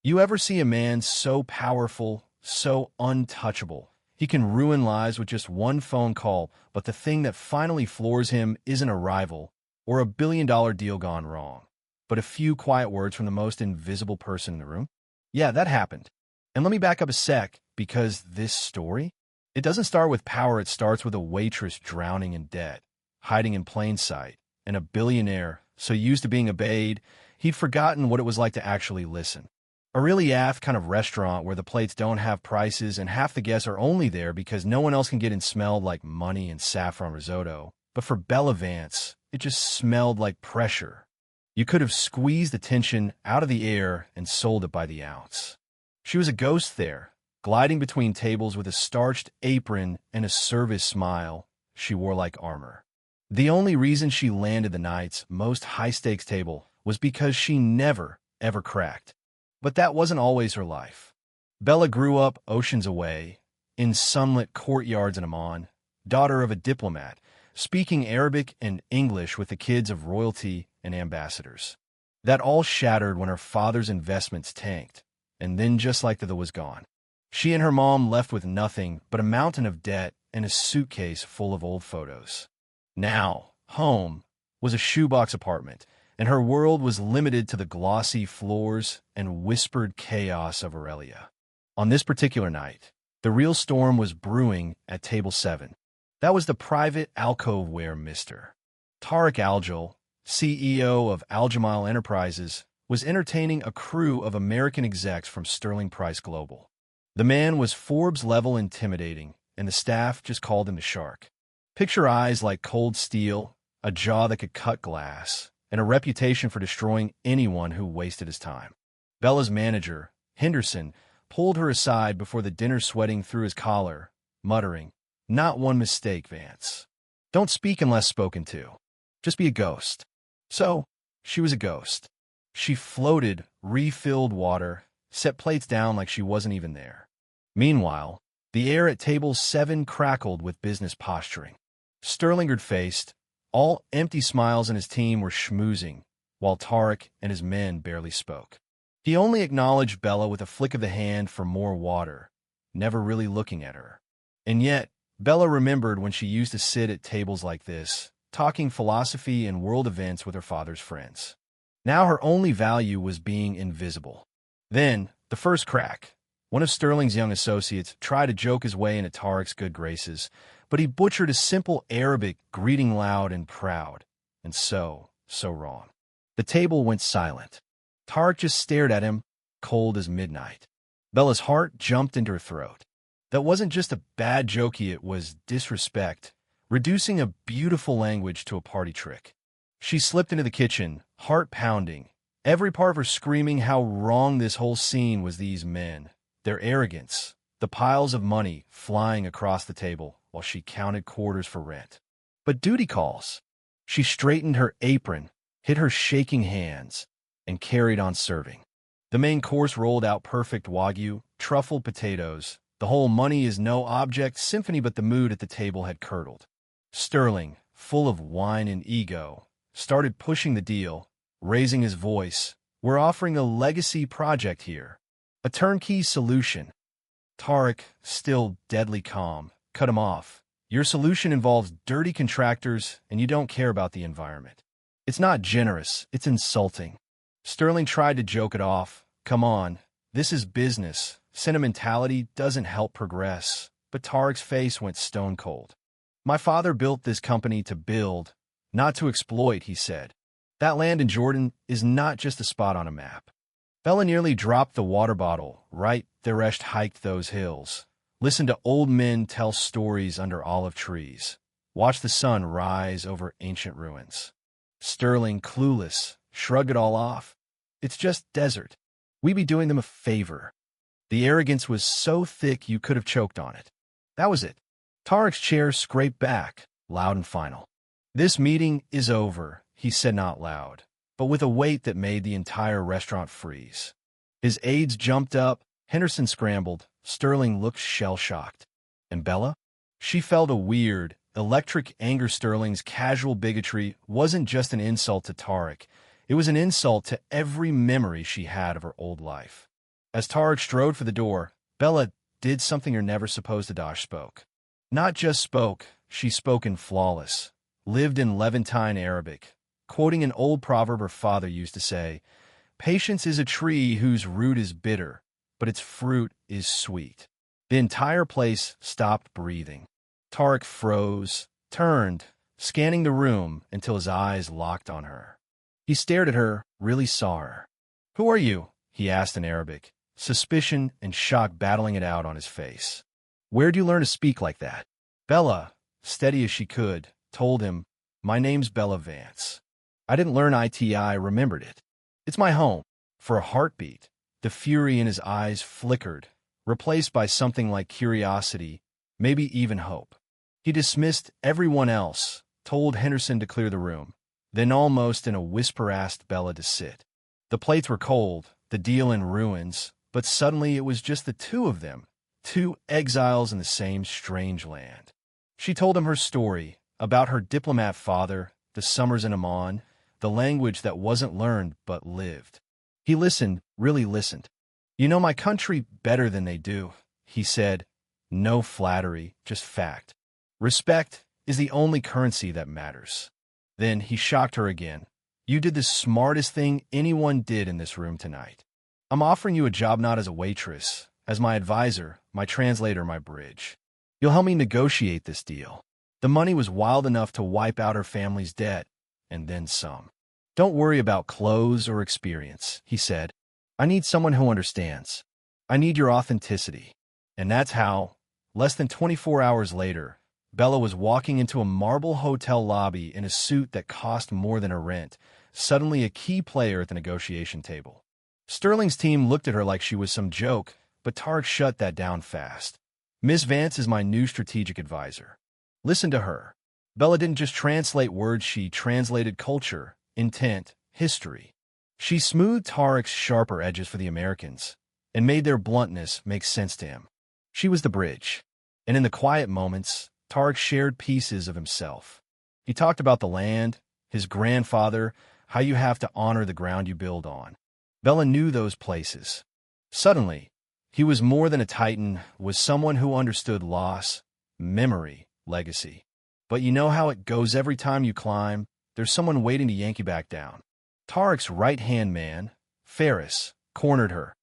You ever see a man so powerful, so untouchable? He can ruin lives with just one phone call, but the thing that finally floors him isn't a rival or a billion-dollar deal gone wrong, but a few quiet words from the most invisible person in the room. Yeah, that happened. And let me back up a sec, because this story, it doesn't start with power. It starts with a waitress drowning in debt, hiding in plain sight, and a billionaire so used to being obeyed, he'd forgotten what it was like to actually listen. A really aft kind of restaurant where the plates don't have prices and half the guests are only there because no one else can get in smelled like money and saffron risotto. But for Bella Vance, it just smelled like pressure. You could have squeezed the tension out of the air and sold it by the ounce. She was a ghost there, gliding between tables with a starched apron and a service smile she wore like armor. The only reason she landed the night's most high-stakes table was because she never, ever cracked. But that wasn't always her life. Bella grew up oceans away, in sunlit courtyards in Amman, daughter of a diplomat, speaking Arabic and English with the kids of royalty and ambassadors. That all shattered when her father's investments tanked, and then just like that was gone. She and her mom left with nothing but a mountain of debt and a suitcase full of old photos. Now, home was a shoebox apartment, and her world was limited to the glossy floors and whispered chaos of Aurelia. On this particular night, the real storm was brewing at table 7. That was the private alcove where Mr. Tariq Aljal, CEO of Aljamal Enterprises, was entertaining a crew of American execs from Sterling Price Global. The man was Forbes-level intimidating, and the staff just called him the Shark. Picture eyes like cold steel, a jaw that could cut glass, and a reputation for destroying anyone who wasted his time. Bella's manager, Henderson, pulled her aside before the dinner sweating through his collar, muttering, "Not one mistake, Vance. Don't speak unless spoken to. Just be a ghost." So, she was a ghost. She floated, refilled water, set plates down like she wasn't even there. Meanwhile, the air at table 7 crackled with business posturing. Sterlingard-faced, all empty smiles, and his team were schmoozing, while Tariq and his men barely spoke. He only acknowledged Bella with a flick of the hand for more water, never really looking at her. And yet, Bella remembered when she used to sit at tables like this, talking philosophy and world events with her father's friends. Now her only value was being invisible. Then, the first crack. One of Sterling's young associates tried to joke his way into Tariq's good graces, but he butchered a simple Arabic greeting loud and proud, and so wrong. The table went silent. Tariq just stared at him, cold as midnight. Bella's heart jumped into her throat. That wasn't just a bad jokey, it was disrespect, reducing a beautiful language to a party trick. She slipped into the kitchen, heart pounding, every part of her screaming how wrong this whole scene was. These men, their arrogance, the piles of money flying across the table while she counted quarters for rent. But duty calls. She straightened her apron, hid her shaking hands, and carried on serving. The main course rolled out perfect Wagyu, truffled potatoes. The whole money is no object symphony, but the mood at the table had curdled. Sterling, full of wine and ego, started pushing the deal, raising his voice. "We're offering a legacy project here. A turnkey solution." Tariq, still deadly calm, cut him off. "Your solution involves dirty contractors, and you don't care about the environment. It's not generous, it's insulting." Sterling tried to joke it off. "Come on, this is business. Sentimentality doesn't help progress." But Tariq's face went stone cold. "My father built this company to build, not to exploit," he said. "That land in Jordan is not just a spot on a map." Bella nearly dropped the water bottle. Right, Theresh hiked those hills. Listened to old men tell stories under olive trees. Watched the sun rise over ancient ruins. Sterling, clueless, shrugged it all off. "It's just desert. We'd be doing them a favor." The arrogance was so thick you could have choked on it. That was it. Tariq's chair scraped back, loud and final. "This meeting is over," he said, not loud, but with a weight that made the entire restaurant freeze. His aides jumped up, Henderson scrambled, Sterling looked shell-shocked. And Bella? She felt a weird, electric anger. Sterling's casual bigotry wasn't just an insult to Tariq. It was an insult to every memory she had of her old life. As Tarek strode for the door, Bella did something you're never supposed to do. Spoke. Not just spoke, she spoke in flawless, lived in Levantine Arabic, quoting an old proverb her father used to say, "Patience is a tree whose root is bitter, but its fruit is sweet." The entire place stopped breathing. Tarek froze, turned, scanning the room until his eyes locked on her. He stared at her, really saw her. "Who are you?" he asked in Arabic, suspicion and shock battling it out on his face. "Where'd you learn to speak like that?" Bella, steady as she could, told him, "My name's Bella Vance. I didn't learn it, I remembered it. It's my home." For a heartbeat, the fury in his eyes flickered, replaced by something like curiosity, maybe even hope. He dismissed everyone else, told Henderson to clear the room, then almost in a whisper asked Bella to sit. The plates were cold, the deal in ruins, but suddenly it was just the two of them, two exiles in the same strange land. She told him her story, about her diplomat father, the summers in Amman, the language that wasn't learned but lived. He listened, really listened. "You know my country better than they do," he said. No flattery, just fact. "Respect is the only currency that matters." Then he shocked her again. "You did the smartest thing anyone did in this room tonight. I'm offering you a job not as a waitress, as my advisor, my translator, my bridge. You'll help me negotiate this deal." The money was wild enough to wipe out her family's debt, and then some. "Don't worry about clothes or experience," he said. "I need someone who understands. I need your authenticity." And that's how, less than 24 hours later, Bella was walking into a marble hotel lobby in a suit that cost more than her rent, suddenly a key player at the negotiation table. Sterling's team looked at her like she was some joke, but Tarek shut that down fast. "Miss Vance is my new strategic advisor. Listen to her." Bella didn't just translate words, she translated culture, intent, history. She smoothed Tarek's sharper edges for the Americans and made their bluntness make sense to him. She was the bridge. And in the quiet moments, Tarek shared pieces of himself. He talked about the land, his grandfather, how you have to honor the ground you build on. Bella knew those places. Suddenly, he was more than a titan, was someone who understood loss, memory, legacy. But you know how it goes every time you climb, there's someone waiting to yank you back down. Tarek's right-hand man, Ferris, cornered her.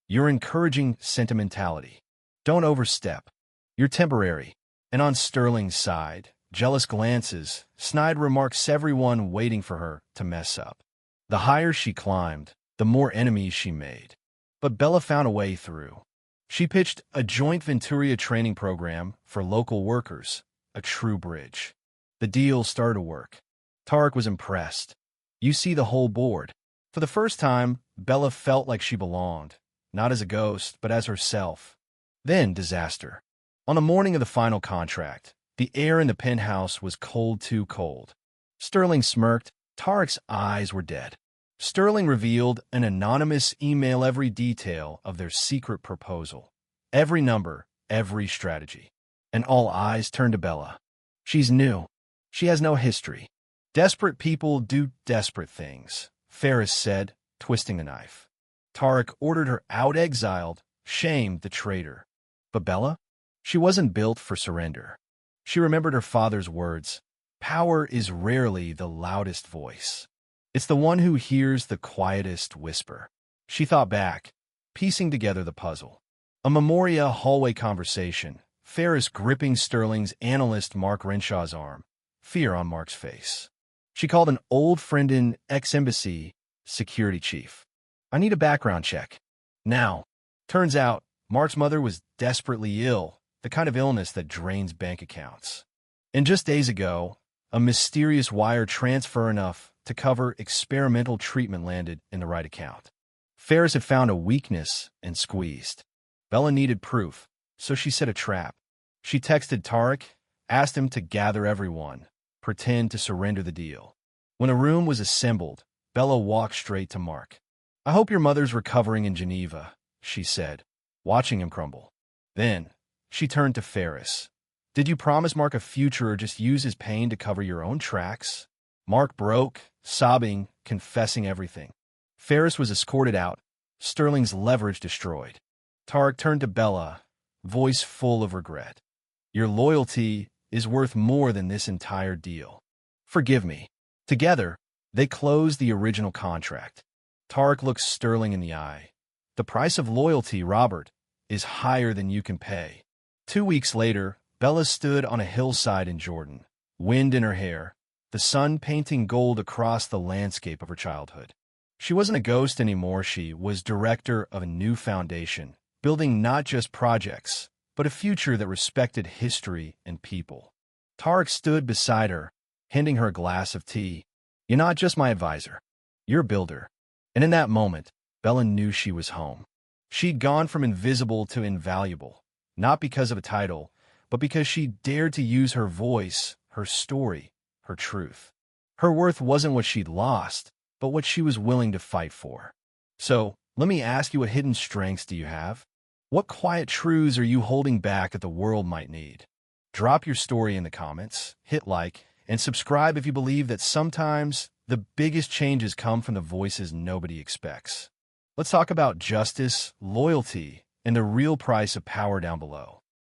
"You're encouraging sentimentality. Don't overstep. You're temporary." And on Sterling's side, jealous glances, snide remarks, everyone waiting for her to mess up. The higher she climbed, the more enemies she made. But Bella found a way through. She pitched a joint Venturia training program for local workers, a true bridge. The deal started to work. Tarek was impressed. "You see the whole board." For the first time, Bella felt like she belonged, not as a ghost, but as herself. Then disaster. On the morning of the final contract, the air in the penthouse was cold, too cold. Sterling smirked. Tarek's eyes were dead. Sterling revealed an anonymous email, every detail of their secret proposal. Every number, every strategy. And all eyes turned to Bella. She's new. She has no history. "Desperate people do desperate things," Ferris said, twisting the knife. Tarek ordered her out, exiled, shamed the traitor. But Bella? She wasn't built for surrender. She remembered her father's words. Power is rarely the loudest voice. It's the one who hears the quietest whisper. She thought back, piecing together the puzzle. A Memoria hallway conversation, Ferris gripping Sterling's analyst Mark Renshaw's arm, fear on Mark's face. She called an old friend in ex-embassy security chief. "I need a background check. Now." Turns out, Mark's mother was desperately ill, the kind of illness that drains bank accounts. And just days ago, a mysterious wire transfer enough to cover experimental treatment landed in the right account. Ferris had found a weakness and squeezed. Bella needed proof, so she set a trap. She texted Tarek, asked him to gather everyone, pretend to surrender the deal. When a room was assembled, Bella walked straight to Mark. "I hope your mother's recovering in Geneva," she said, watching him crumble. Then, she turned to Ferris. "Did you promise Mark a future or just use his pain to cover your own tracks?" Mark broke, sobbing, confessing everything. Ferris was escorted out. Sterling's leverage destroyed. Tarek turned to Bella, voice full of regret. Your loyalty is worth more than this entire deal. Forgive me. Together, they closed the original contract. Tarek looked Sterling in the eye. The price of loyalty, Robert, is higher than you can pay. 2 weeks later, Bella stood on a hillside in Jordan, wind in her hair, the sun painting gold across the landscape of her childhood. She wasn't a ghost anymore. She was director of a new foundation, building not just projects, but a future that respected history and people. Tarek stood beside her, handing her a glass of tea. You're not just my advisor. You're a builder. And in that moment, Bella knew she was home. She'd gone from invisible to invaluable, not because of a title, but because she dared to use her voice, her story, her truth. Her worth wasn't what she'd lost, but what she was willing to fight for. So, let me ask you, what hidden strengths do you have? What quiet truths are you holding back that the world might need? Drop your story in the comments, hit like, and subscribe if you believe that sometimes the biggest changes come from the voices nobody expects. Let's talk about justice, loyalty, and the real price of power down below.